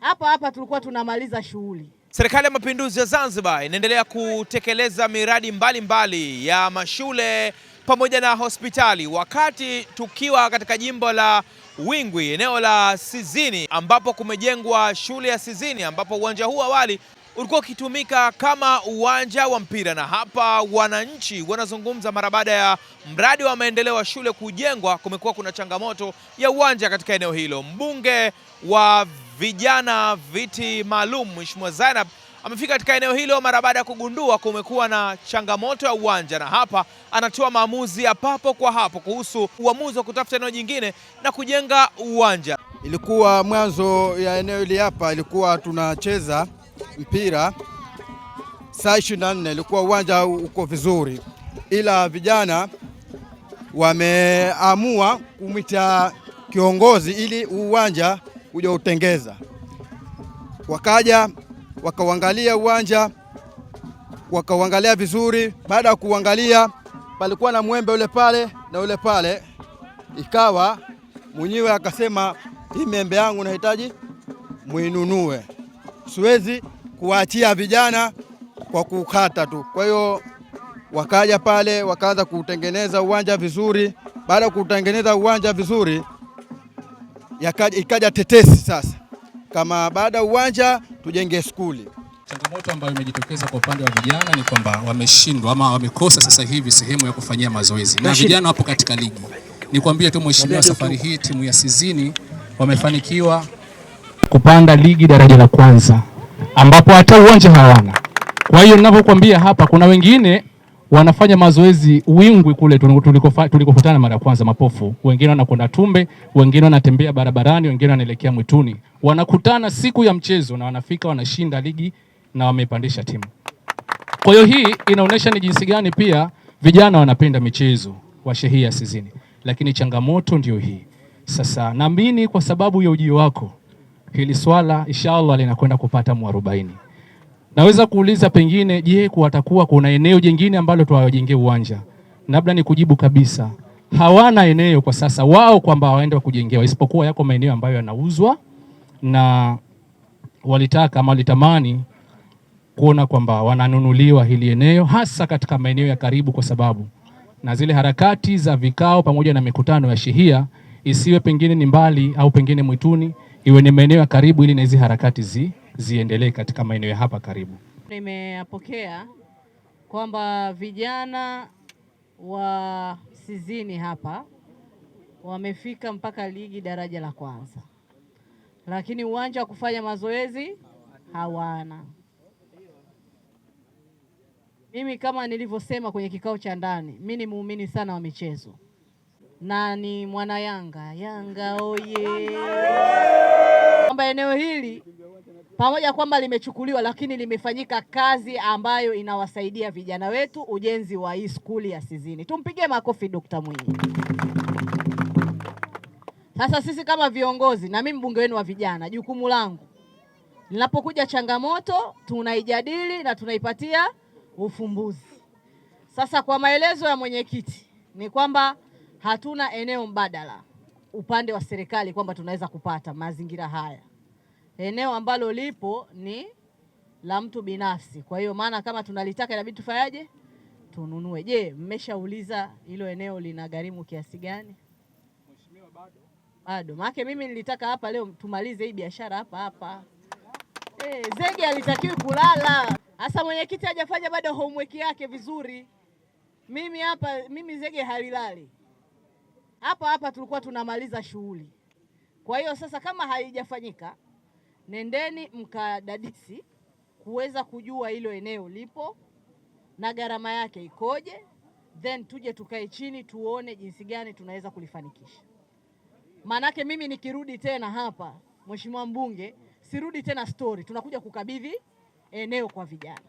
Hapa tulikuwa tunamaliza shughuli. Serikali ya Mapinduzi ya Zanzibar inaendelea kutekeleza miradi mbalimbali ya mashule pamoja na hospitali, wakati tukiwa katika jimbo la Wingwi, eneo la Sizini, ambapo kumejengwa shule ya Sizini, ambapo uwanja huu awali ulikuwa ukitumika kama uwanja wa mpira. Na hapa wananchi wanazungumza mara baada ya mradi wa maendeleo wa shule kujengwa, kumekuwa kuna changamoto ya uwanja katika eneo hilo. Mbunge wa vijana viti maalum Mheshimiwa Zainab amefika katika eneo hilo mara baada ya kugundua kumekuwa na changamoto ya uwanja, na hapa anatoa maamuzi ya papo kwa hapo kuhusu uamuzi wa kutafuta eneo jingine na kujenga uwanja. Ilikuwa mwanzo ya eneo hili hapa ilikuwa tunacheza mpira saa 24, ilikuwa uwanja uko vizuri, ila vijana wameamua kumwita kiongozi ili uwanja uje utengeza. Wakaja wakauangalia uwanja, wakauangalia vizuri. Baada ya kuangalia, palikuwa na mwembe ule pale na ule pale, ikawa mwenyewe akasema, hii miembe yangu nahitaji muinunue, siwezi kuachia vijana kwa kukata tu. Kwa hiyo wakaja pale wakaanza kutengeneza uwanja vizuri. Baada ya kutengeneza uwanja vizuri, ikaja tetesi sasa, kama baada ya uwanja tujenge skuli. Changamoto ambayo imejitokeza kwa upande wa vijana ni kwamba wameshindwa ama wamekosa sasa hivi sehemu ya kufanyia mazoezi, na vijana wapo katika ligi. Nikwambie tu mheshimiwa, safari hii timu ya Sizini wamefanikiwa kupanda ligi daraja la kwanza, ambapo hata uwanja hawana. Kwa hiyo ninavyokuambia hapa, kuna wengine wanafanya mazoezi Wingwi kule tulikokutana mara ya kwanza mapofu, wengine wanakwenda Tumbe, wengine wanatembea barabarani, wengine wanaelekea mwituni. Wanakutana siku ya mchezo na wanafika wanashinda ligi na wamepandisha timu. Kwa hiyo hii inaonyesha ni jinsi gani pia vijana wanapenda michezo wa shehia ya Sizini. Lakini changamoto ndio hii. Sasa naamini kwa sababu ya ujio wako hili swala inshallah linakwenda kupata mwarobaini. Naweza kuuliza pengine, je, kuwatakuwa kuna eneo jingine ambalo tuwajengee uwanja? Labda ni kujibu kabisa, hawana eneo kwa sasa wao kwamba waende kujengewa, isipokuwa yako maeneo ambayo yanauzwa, na walitaka ama walitamani kuona kwamba wananunuliwa hili eneo, hasa katika maeneo ya karibu, kwa sababu na zile harakati za vikao pamoja na mikutano ya shehia isiwe pengine ni mbali au pengine mwituni, iwe ni maeneo ya karibu, ili na hizi harakati ziendelee katika maeneo hapa karibu. Nimeyapokea kwamba vijana wa Sizini hapa wamefika mpaka ligi daraja la kwanza, lakini uwanja wa kufanya mazoezi hawana. Mimi kama nilivyosema kwenye kikao cha ndani, mimi ni muumini sana wa michezo na ni mwana Yanga oye, kwamba eneo hili pamoja kwamba limechukuliwa, lakini limefanyika kazi ambayo inawasaidia vijana wetu, ujenzi wa hii skuli ya Sizini. Tumpigie makofi Dr. Mwinyi. Sasa sisi kama viongozi na mimi mbunge wenu wa vijana, jukumu langu ninapokuja changamoto tunaijadili na tunaipatia ufumbuzi. Sasa kwa maelezo ya mwenyekiti ni kwamba hatuna eneo mbadala upande wa serikali kwamba tunaweza kupata mazingira haya. Eneo ambalo lipo ni la mtu binafsi. Kwa hiyo maana kama tunalitaka inabidi tufanyaje? Tununue. Je, mmeshauliza hilo eneo lina gharimu kiasi gani? Mheshimiwa, bado. Maana mimi nilitaka hapa leo tumalize hii biashara hapa. Zege alitakiwa kulala. Sasa mwenyekiti hajafanya bado homework yake vizuri. Mimi Zege halilali. Hapa tulikuwa tunamaliza shughuli. Kwa hiyo sasa kama haijafanyika, nendeni mkadadisi kuweza kujua hilo eneo lipo na gharama yake ikoje, then tuje tukae chini tuone jinsi gani tunaweza kulifanikisha. Manake mimi nikirudi tena hapa, Mheshimiwa mbunge, sirudi tena story, tunakuja kukabidhi eneo kwa vijana.